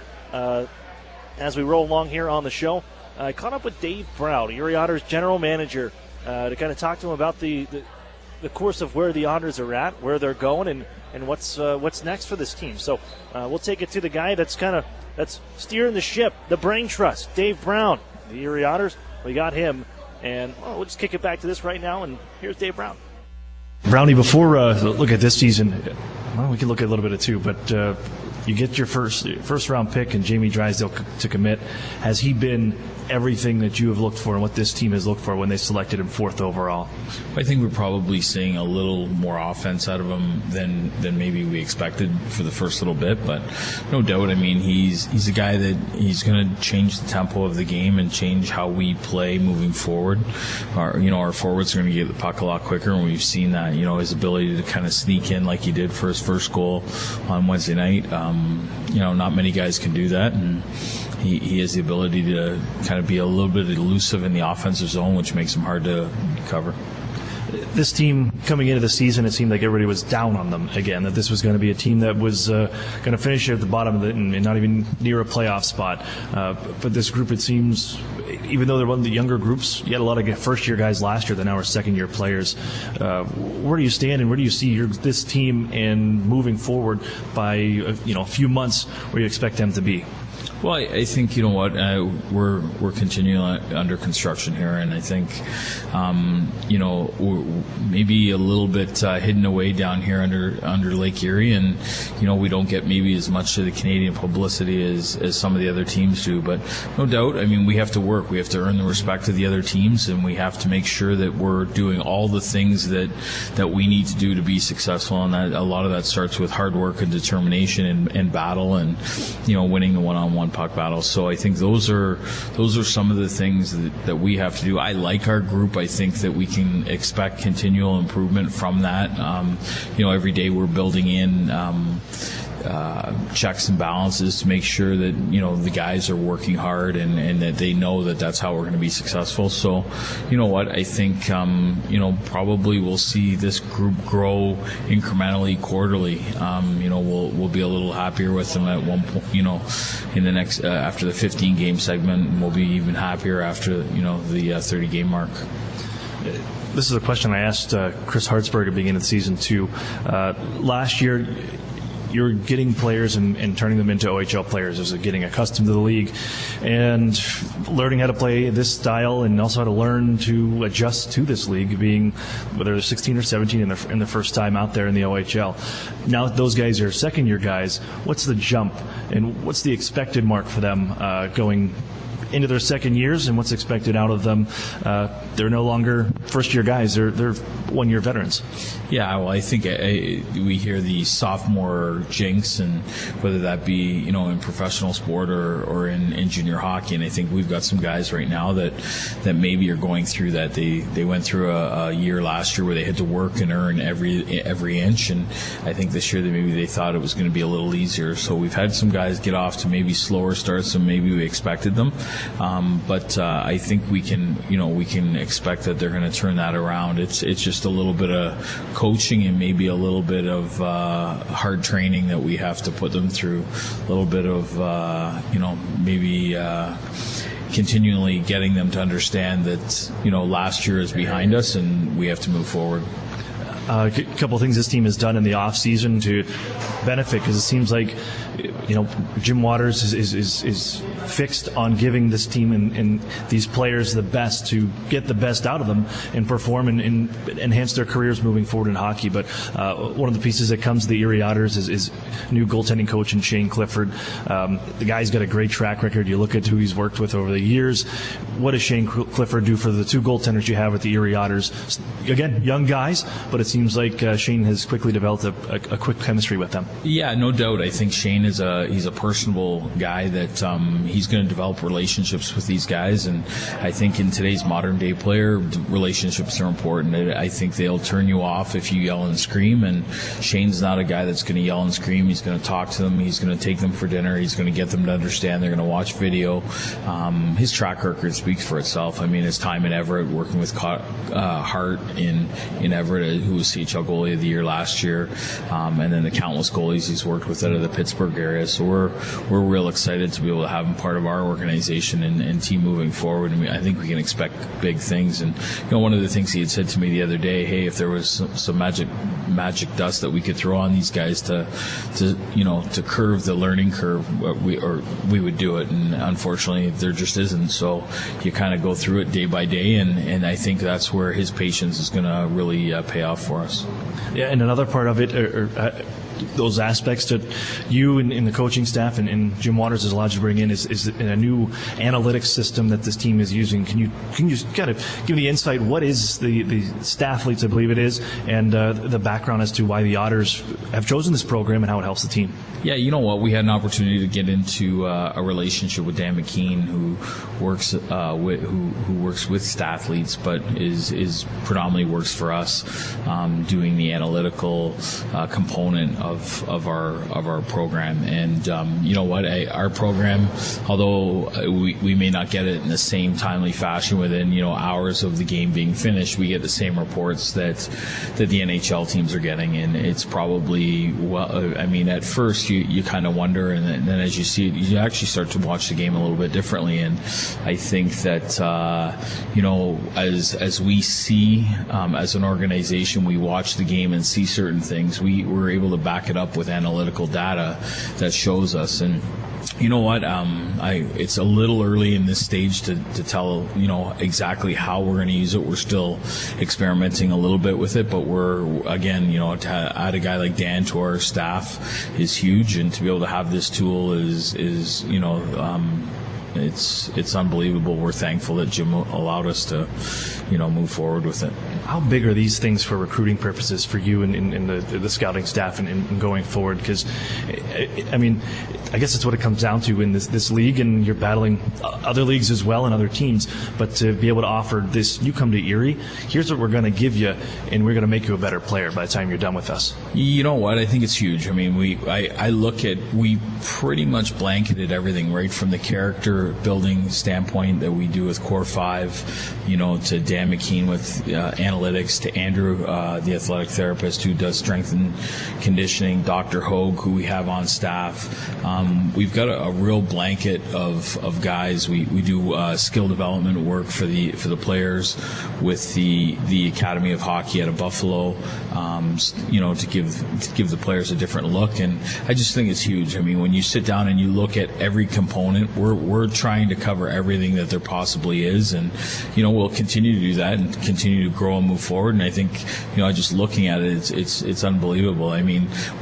as we roll along here on the show, I caught up with Dave Brown, Erie Otters general manager, to kind of talk to him about the the course of where the Otters are at, where they're going, and what's next for this team. So we'll take it to the guy that's steering the ship, the brain trust, Dave Brown, the Erie Otters. We got him, and we'll just kick it back to this right now, and here's Dave Brown. Brownie, before look at this season, well, we can look at a little bit of two, but you get your first round pick and Jamie Drysdale to commit. Has he been everything that you have looked for and what this team has looked for when they selected him 4th overall? I think we're probably seeing a little more offense out of him than maybe we expected for the first little bit, but no doubt, I mean, he's a guy that he's going to change the tempo of the game and change how we play moving forward. Our forwards are going to get the puck a lot quicker, and we've seen that, his ability to kind of sneak in like he did for his first goal on Wednesday night. Not many guys can do that, and he has the ability to kind of be a little bit elusive in the offensive zone, which makes him hard to cover. This team, coming into the season, it seemed like everybody was down on them again, that this was going to be a team that was going to finish at the bottom of it and not even near a playoff spot. But this group, it seems, even though they're one of the younger groups, you had a lot of first-year guys last year that now are second-year players. Where do you stand, and where do you see this team and moving forward by a few months where you expect them to be? Well, I think, we're continuing under construction here, and I think, we're maybe a little bit hidden away down here under Lake Erie, and, we don't get maybe as much of the Canadian publicity as some of the other teams do. But no doubt, I mean, we have to work. We have to earn the respect of the other teams, and we have to make sure that we're doing all the things that we need to do to be successful, and that a lot of that starts with hard work and determination and battle and, winning the one-on-one puck battles. So I think those are some of the things that we have to do. I like our group. I think that we can expect continual improvement from that. Every day we're building in checks and balances to make sure that the guys are working hard and that they know that that's how we're going to be successful. So I think probably we'll see this group grow incrementally quarterly. We'll be a little happier with them at one point in the next after the 15 game segment, and we'll be even happier after the 30 game mark. This is a question I asked Chris Hartsburg at the beginning of the season too. Last year, you're getting players and turning them into OHL players, as getting accustomed to the league and learning how to play this style, and also how to learn to adjust to this league, being whether they're 16 or 17 in the first time out there in the OHL. Now those guys are second-year guys. What's the jump, and what's the expected mark for them going into their second years, and what's expected out of them? They're no longer first-year guys. They're one-year veterans. Yeah, well, I think we hear the sophomore jinx, and whether that be in professional sport or in junior hockey, and I think we've got some guys right now that maybe are going through that. They went through a year last year where they had to work and earn every inch, and I think this year they thought it was going to be a little easier. So we've had some guys get off to maybe slower starts than maybe we expected them. But I think we can expect that they're going to turn that around. It's just a little bit of coaching and maybe a little bit of hard training that we have to put them through. A little bit of maybe continually getting them to understand that last year is behind us and we have to move forward. A couple of things this team has done in the off season to benefit, because it seems like Jim Waters is fixed on giving this team and these players the best, to get the best out of them and perform and enhance their careers moving forward in hockey. But one of the pieces that comes to the Erie Otters is new goaltending coach in Shane Clifford. The guy's got a great track record. You look at who he's worked with over the years. What does Shane Clifford do for the two goaltenders you have at the Erie Otters? Again, young guys, but it seems like Shane has quickly developed a quick chemistry with them. Yeah, no doubt. I think Shane is he's a personable guy that he's going to develop relationships with these guys, and I think in today's modern day player, relationships are important. I think they'll turn you off if you yell and scream, and Shane's not a guy that's going to yell and scream. He's going to talk to them. He's going to take them for dinner. He's going to get them to understand. They're going to watch video. His track record speaks for itself. I mean, his time in Everett, working with Hart in Everett, who was CHL goalie of the year last year, and then the countless goalies he's worked with out of the Pittsburgh area. So we're real excited to be able to have him part of our organization and team moving forward. I think we can expect big things. And one of the things he had said to me the other day, hey, if there was some magic dust that we could throw on these guys to curve the learning curve, we would do it. And unfortunately, there just isn't. So you kind of go through it day by day, and I think that's where his patience is going to really pay off for us. Yeah, and another part of it, those aspects that you and the coaching staff and Jim Waters is allowed to bring in is a new analytics system that this team is using. Can you just kind of give me the insight? What is the Stathletes, I believe it is, and the background as to why the Otters have chosen this program and how it helps the team? Yeah, you know what? We had an opportunity to get into a relationship with Dan McKean, who works with Stathletes, but is predominantly works for us, doing the analytical component of our program. And you know what? Our program, although we may not get it in the same timely fashion within hours of the game being finished, we get the same reports that the NHL teams are getting, and it's probably at first you kind of wonder, and then as you see it, you actually start to watch the game a little bit differently. And I think that as we see as an organization, we watch the game and see certain things. We're able to back it up with analytical data that shows us. And you know what? It's a little early in this stage to tell exactly how we're going to use it. We're still experimenting a little bit with it, but we're again, to add a guy like Dan to our staff is huge, and to be able to have this tool is it's unbelievable. We're thankful that Jim allowed us to move forward with it. How big are these things for recruiting purposes for you and the scouting staff and going forward? Because I guess that's what it comes down to in this league, and you're battling other leagues as well and other teams. But to be able to offer this, you come to Erie, here's what we're going to give you, and we're going to make you a better player by the time you're done with us. You know what? I think it's huge. We pretty much blanketed everything right from the character building standpoint that we do with Core 5, to Dan McKean with analytics, to Andrew, the athletic therapist who does strength and conditioning, Dr. Hogue, who we have on staff. We've got a real blanket of guys. We do skill development work for the players with the Academy of Hockey out of Buffalo, to give the players a different look. And I just think it's huge. When you sit down and you look at every component, we're trying to cover everything that there possibly is, and we'll continue to do that and continue to grow and move forward. And I think just looking at it, it's unbelievable.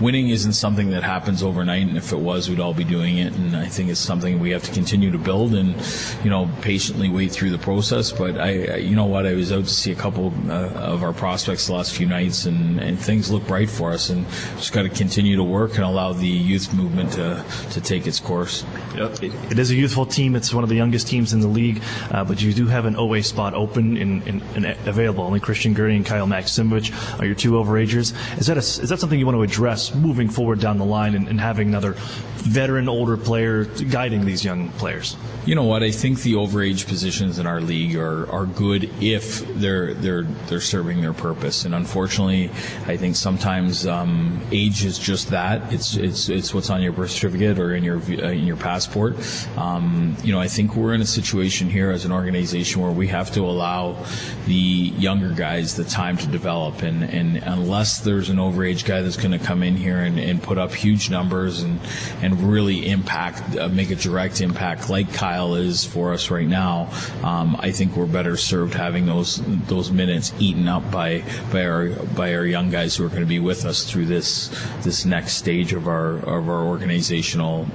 Winning isn't something that happens overnight, and if it was, we'd all be doing it. And I think it's something we have to continue to build and patiently wait through the process. But I was out to see a couple of our prospects the last few nights, and things look bright for us, and just got to continue to work and allow the youth movement to take its course. Yep. It is a youthful team. It's one of the youngest teams in the league, but you do have an OA spot open and available. Only Christian Gurney and Kyle Maximovich are your two overagers. Is that something you want to address moving forward down the line and having another veteran, older player guiding these young players? You know what? I think the overage positions in our league are good if they're serving their purpose. And unfortunately, I think sometimes age is just that. It's what's on your birth certificate or in your passport. I think we're in a situation here as an organization where we have to allow the younger guys the time to develop. And unless there's an overage guy that's going to come in here and put up huge numbers and really make a direct impact like Kyle is for us right now, I think we're better served having those minutes eaten up by our young guys who are going to be with us through this next stage of our organizational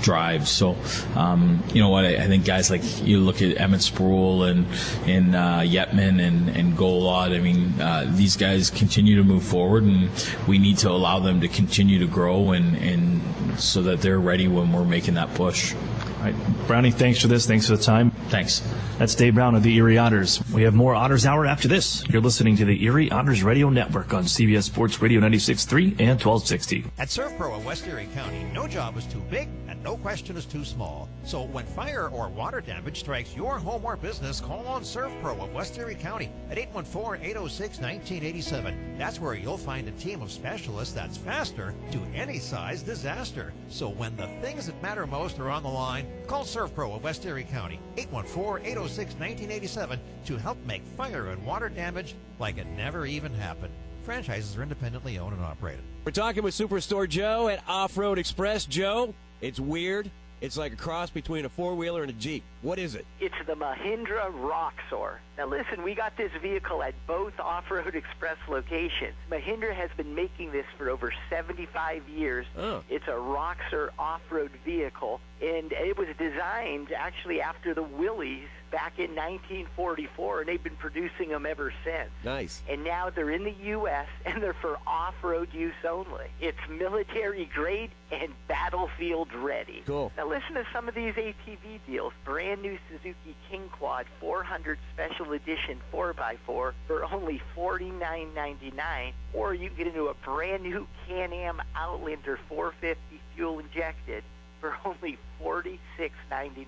drive. So I think guys like, you look at Emmett Spruill and Yetman and Golod, these guys continue to move forward, and we need to allow them to continue to grow and so that they're ready when we're making that push. All right, Brownie, thanks for this. Thanks for the time. Thanks. That's Dave Brown of the Erie Otters. We have more Otters Hour after this. You're listening to the Erie Otters Radio Network on CBS Sports Radio 96.3 and 1260. At ServPro of West Erie County, no job is too big and no question is too small. So when fire or water damage strikes your home or business, call on ServPro of West Erie County at 814-806-1987. That's where you'll find a team of specialists that's faster to any size disaster. So when the things that matter most are on the line, call ServPro of West Erie County, 814-806-1987 to help make fire and water damage like it never even happened. Franchises are independently owned and operated. We're talking with Superstore Joe at Off-Road Express. Joe, it's weird. It's like a cross between a four-wheeler and a Jeep. What is it? It's the Mahindra Roxor. Now listen, we got this vehicle at both Off-Road Express locations. Mahindra has been making this for over 75 years. Oh. It's a Roxor off-road vehicle, and it was designed actually after the Willys back in 1944, and they've been producing them ever since. Nice. And now they're in the U.S., and they're for off-road use only. It's military grade and battlefield ready. Cool. Now listen to some of these ATV deals. Brand new Suzuki King Quad 400 Special Edition 4x4 for only $49.99, or you can get into a brand new Can-Am Outlander 450 fuel injected for only $46.99.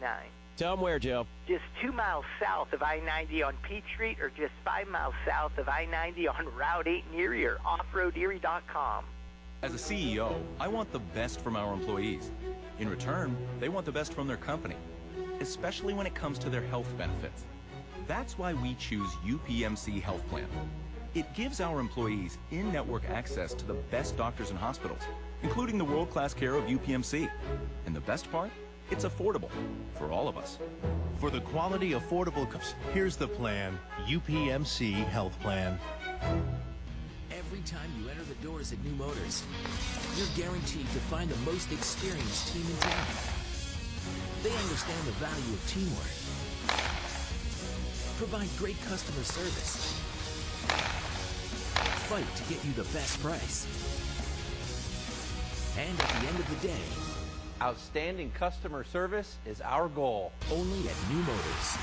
Tell them where, Joe. Just 2 miles south of I-90 on Peach Street, or just 5 miles south of I-90 on Route 8 in Erie, or offroaderie.com. As a CEO, I want the best from our employees. In return, they want the best from their company, especially when it comes to their health benefits. That's why we choose UPMC Health Plan. It gives our employees in-network access to the best doctors and hospitals, including the world-class care of UPMC. And the best part? It's affordable for all of us. For the quality, affordable cups, here's the plan, UPMC Health Plan. Every time you enter the doors at New Motors, you're guaranteed to find the most experienced team in town. They understand the value of teamwork, provide great customer service, fight to get you the best price, and at the end of the day, outstanding customer service is our goal. Only at New Motors.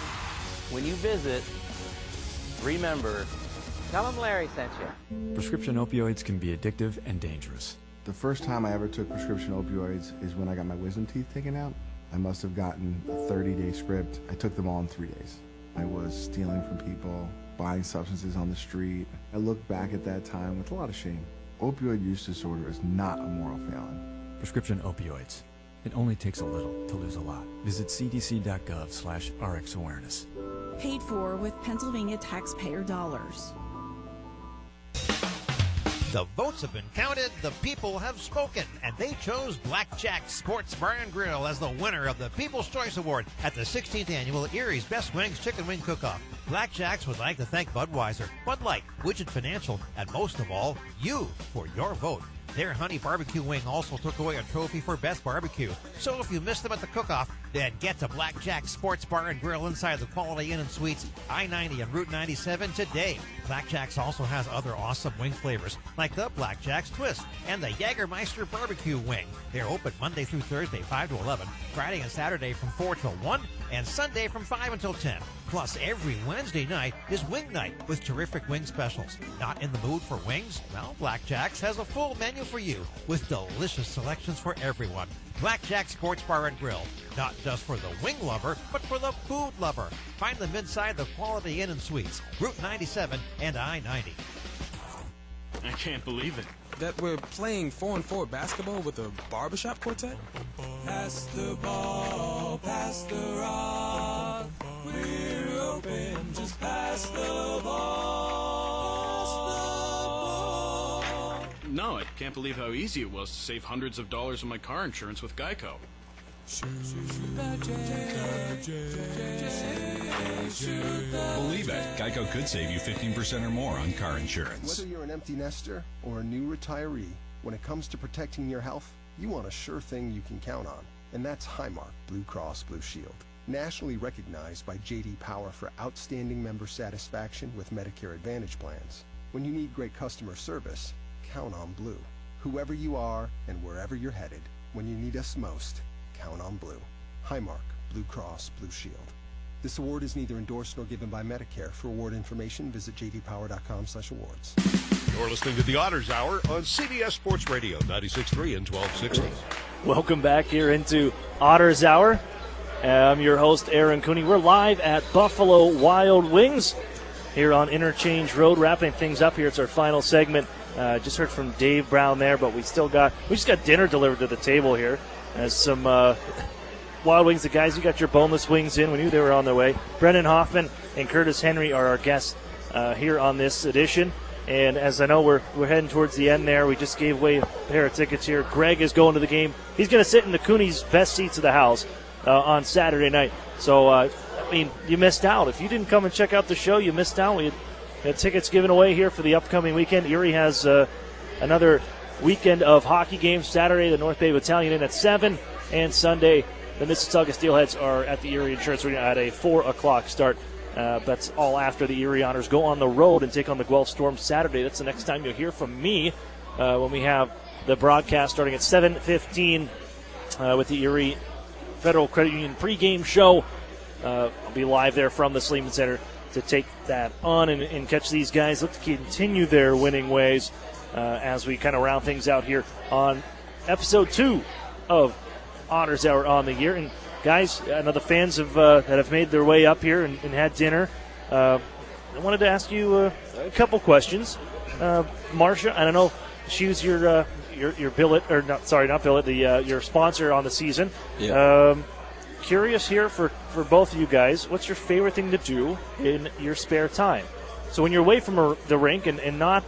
When you visit, remember, tell them Larry sent you. Prescription opioids can be addictive and dangerous. The first time I ever took prescription opioids is when I got my wisdom teeth taken out. I must have gotten a 30-day script. I took them all in 3 days. I was stealing from people, buying substances on the street. I look back at that time with a lot of shame. Opioid use disorder is not a moral failing. Prescription opioids. It only takes a little to lose a lot. Visit cdc.gov/RxAwareness. Paid for with Pennsylvania taxpayer dollars. The votes have been counted, the people have spoken, and they chose Blackjack Sports Bar and Grill as the winner of the People's Choice Award at the 16th Annual Erie's Best Wings Chicken Wing Cook-Off. Blackjacks would like to thank Budweiser, Bud Light, Widget Financial, and most of all, you for your vote. Their Honey Barbecue Wing also took away a trophy for Best Barbecue. So if you missed them at the cook-off, then get to Blackjack Sports Bar and Grill inside the Quality Inn and Suites, I-90 and Route 97 today. Blackjack's also has other awesome wing flavors, like the Blackjack's Twist and the Jägermeister Barbecue Wing. They're open Monday through Thursday, 5 to 11, Friday and Saturday from 4 till 1, and Sunday from 5 until 10. Plus, every Wednesday night is Wing Night with terrific wing specials. Not in the mood for wings? Well, Blackjack's has a full menu for you with delicious selections for everyone. Blackjack Sports Bar and Grill, not just for the wing lover, but for the food lover. Find them inside the Quality Inn and Suites, Route 97 and I-90. I can't believe it. That we're playing 4-on-4 basketball with a barbershop quartet? Pass the ball, pass the rock. We're open, just pass the ball. No, I can't believe how easy it was to save hundreds of dollars on my car insurance with Geico. Believe it, Geico could save you 15% or more on car insurance. Whether you're an empty nester or a new retiree, when it comes to protecting your health, you want a sure thing you can count on, and that's Highmark Blue Cross Blue Shield. Nationally recognized by J.D. Power for outstanding member satisfaction with Medicare Advantage plans. When you need great customer service, count on Blue. Whoever you are and wherever you're headed, when you need us most, count on Blue. Highmark Blue Cross Blue Shield. This award is neither endorsed nor given by Medicare. For award information, visit jdpower.com/awards. You're listening to the Otters Hour on CBS Sports Radio, 96.3 and 1260. Welcome back here into Otters Hour. I'm your host, Aaron Cooney. We're live at Buffalo Wild Wings. here on Interchange Road. Wrapping things up here. It's our final segment. Just heard from Dave Brown there, but we just got dinner delivered to the table here. As some Wild Wings, the guys, you got your boneless wings in. We knew they were on their way. Brendan Hoffman and Curtis Henry are our guests here on this edition. And as I know, we're heading towards the end there. We just gave away a pair of tickets here. Greg is going to the game. He's going to sit in the Cooney's best seats of the house on Saturday night. So, you missed out. If you didn't come and check out the show, you missed out. We had tickets given away here for the upcoming weekend. Erie has another weekend of hockey games. Saturday, the North Bay Battalion in at 7, and Sunday, the Mississauga Steelheads are at the Erie Insurance Arena at a 4 o'clock start. That's all after the Erie Otters go on the road and take on the Guelph Storm Saturday. That's the next time you'll hear from me when we have the broadcast starting at 7:15 with the Erie Federal Credit Union pregame show. I'll be live there from the Sleeman Center to take that on and catch these guys. Look to continue their winning ways as we kind of round things out here on episode 2 of Otters Hour on the year. And guys, I know the fans that have made their way up here and had dinner. I wanted to ask you a couple questions. Marcia, I don't know, she was your billet, or not billet, your sponsor on the season. Yeah. Curious here for both of you guys, what's your favorite thing to do in your spare time? So when you're away from the rink and not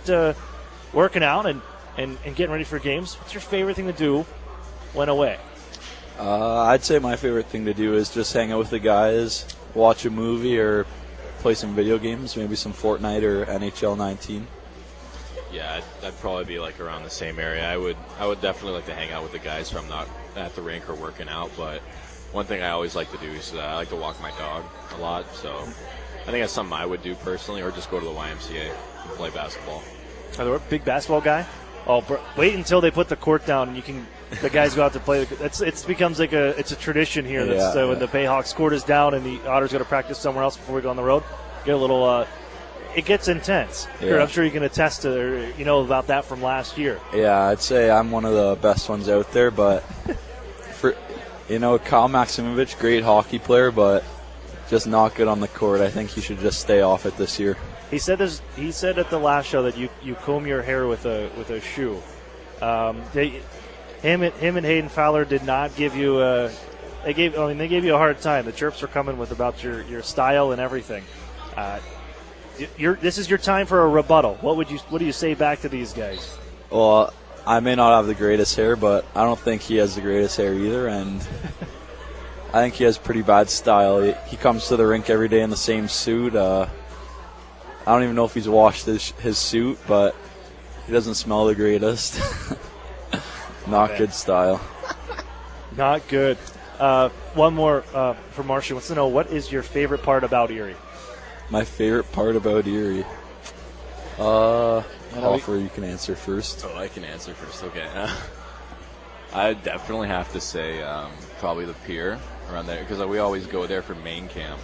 working out and getting ready for games, what's your favorite thing to do when away? I'd say my favorite thing to do is just hang out with the guys, watch a movie, or play some video games, maybe some Fortnite or NHL 19. Yeah, I'd probably be like around the same area. I would definitely like to hang out with the guys if I'm not at the rink or working out, but one thing I always like to do is I like to walk my dog a lot, so I think that's something I would do personally, or just go to the YMCA and play basketball. Are you a big basketball guy? Oh, wait until they put the court down and the guys go out to play. It becomes like it's a tradition here. When the Bayhawks court is down and the Otters go to practice somewhere else before we go on the road, get a little. It gets intense. Yeah. I'm sure you can attest to about that from last year. Yeah, I'd say I'm one of the best ones out there, but Kyle Maximovich, great hockey player, but just not good on the court. I think he should just stay off it this year. He said at the last show that you comb your hair with a shoe. Him and Hayden Fowler did not give you they gave you a hard time. The chirps were coming about your style and everything. This is your time for a rebuttal. What do you say back to these guys? Well, I may not have the greatest hair, but I don't think he has the greatest hair either, and I think he has pretty bad style. He comes to the rink every day in the same suit. I don't even know if he's washed his suit, but he doesn't smell the greatest. Not good style. Not good. One more for Marcia. Wants to know, what is your favorite part about Erie? My favorite part about Erie? Alfred, you can answer first. Oh, I can answer first. Okay. I definitely have to say probably the pier around there, because we always go there for main camp,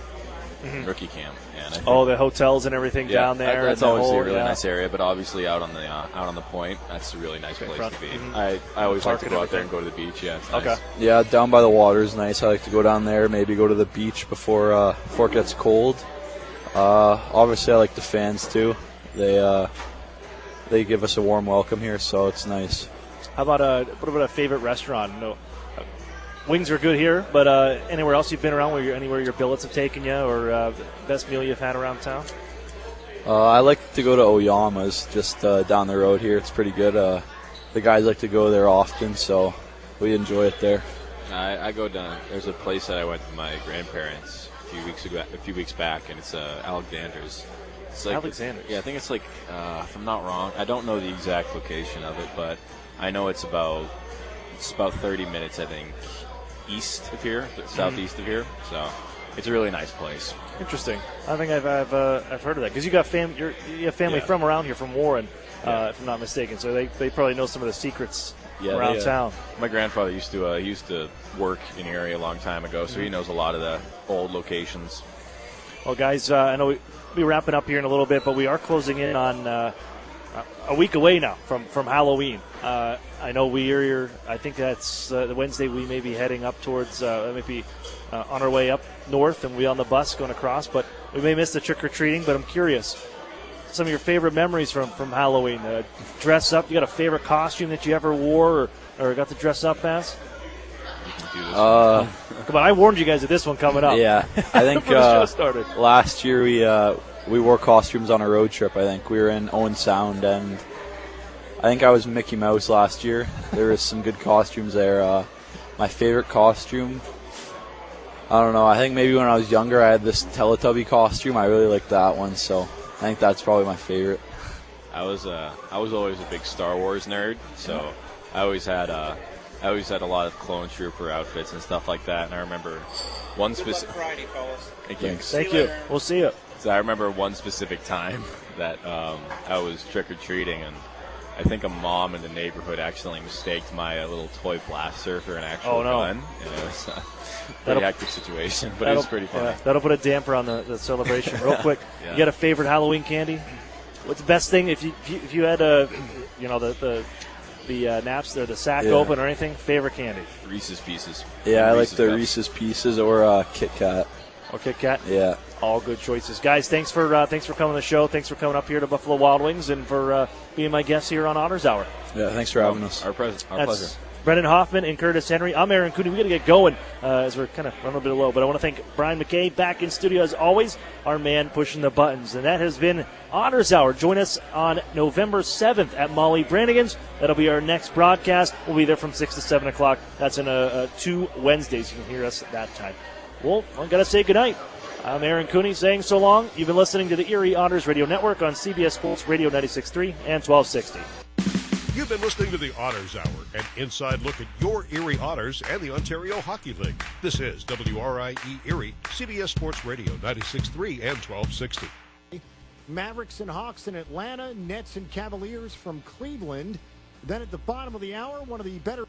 rookie camp. And the hotels and everything down there. That's always a really nice area, but obviously out on the point, that's a really nice place to be. I always like to go out there and go to the beach. Yeah, it's nice. Okay. Yeah, down by the water is nice. I like to go down there, maybe go to the beach before it gets cold. Obviously, I like the fans too. They give us a warm welcome here, so it's nice. How about what about a favorite restaurant? No, wings are good here, but anywhere else you've been around, anywhere your billets have taken you, or best meal you've had around town? I like to go to Oyama's, just down the road here. It's pretty good. The guys like to go there often, so we enjoy it there. I go down. There's a place that I went with my grandparents a few weeks back, and it's Alexander's. It's like, Alexander's? Yeah, I think it's like, if I'm not wrong, I don't know the exact location of it, but I know it's about 30 minutes, I think, east of here, southeast of here. So it's a really nice place. Interesting. I think I've heard of that, because you have family from around here, from Warren, if I'm not mistaken. So they probably know some of the secrets around town. My grandfather used to work in Erie a long time ago, so he knows a lot of the old locations. Well, guys, I know we'll be wrapping up here in a little bit, but we are closing in on a week away now from Halloween. I know I think that's the Wednesday we may be heading up towards, maybe on our way up north, and we on the bus going across. But we may miss the trick-or-treating, but I'm curious. Some of your favorite memories from Halloween. Dress up. You got a favorite costume that you ever wore or got to dress up as? Come on, I warned you guys of this one coming up. Yeah, I think last year we wore costumes on a road trip. I think we were in Owen Sound, and I think I was Mickey Mouse last year. There was some good costumes there. My favorite costume, I don't know. I think maybe when I was younger, I had this Teletubby costume. I really liked that one, so I think that's probably my favorite. I was always a big Star Wars nerd, so I always had a lot of clone trooper outfits and stuff like that. And I remember one specific. Friday, fellas. Thank you. We'll see you. So I remember one specific time that I was trick or treating, and I think a mom in the neighborhood accidentally mistaked my little toy blaster for an actual gun. And it was a pretty hectic situation, but it was pretty funny. Yeah, that'll put a damper on the celebration. Real quick, You got a favorite Halloween candy? What's the best thing if you had the naps there, the sack open or anything? Favorite candy? Reese's Pieces. Yeah, I like the Reese's Pieces or Kit Kat. Or Kit Kat? Yeah. All good choices. Guys, thanks for coming on the show. Thanks for coming up here to Buffalo Wild Wings and for being my guests here on Otters Hour. Yeah, thanks for having us. Our pleasure. Brendan Hoffman and Curtis Henry. I'm Aaron Cooney. We got to get going as we're kind of running a bit low, but I want to thank Brian McKay back in studio as always, our man pushing the buttons. And that has been Otters Hour. Join us on November 7th at Molly Brannigan's. That'll be our next broadcast. We'll be there from 6 to 7 o'clock. That's in 2 Wednesdays. You can hear us at that time. Well, I've got to say goodnight. I'm Aaron Cooney saying so long. You've been listening to the Erie Otters Radio Network on CBS Sports Radio 96.3 and 1260. You've been listening to the Otters Hour, an inside look at your Erie Otters and the Ontario Hockey League. This is WRIE Erie, CBS Sports Radio 96.3 and 1260. Mavericks and Hawks in Atlanta, Nets and Cavaliers from Cleveland. Then at the bottom of the hour, one of the better